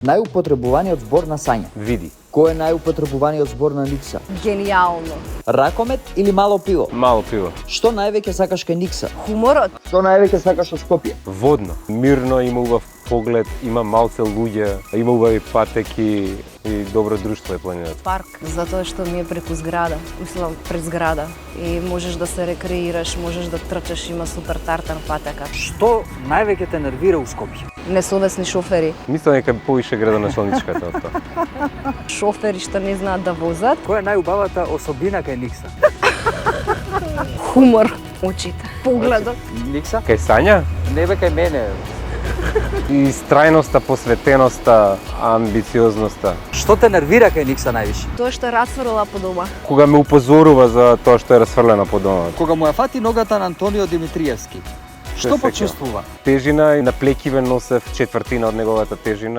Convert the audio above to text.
Најупотребуваниот збор на Сања. Види. Кој е најупотребуваниот збор на Никса? Гениално. Ракомет или мало пиво? Мало пиво. Што највеќе сакаш кај Никса? Хуморот. Што највеќе сакаш од Скопје? Водно. Мирно, има убав поглед, има малце луѓе, има убави патеки и добро друштво е планината. Парк, затоа што ми е преку зграда, мислам пред зграда. И можеш да се рекреираш, можеш да трчаш, има супер тартар патека. Што највеќе те нервира у Скопје? Несовесни шофери. Мислам дека повише градоначалничката од тоа. Шофери што не знаат да возат. Која е најубавата особина кај Никса? Хумор. Очите. Погледот. Никса? Кај Сања? Не бе кај мене. И страјноста, посветеноста, амбициозноста. Што те нервира кај Никса највише? Тоа што е расфрлила по дома. Кога ме упозорува за тоа што е расфрлено по домот. Кога му ја фати ногата на Антонио Димитриевски, што Се сеќавам. почувствува? Тежина и на плекиве носев четвртина од неговата тежина.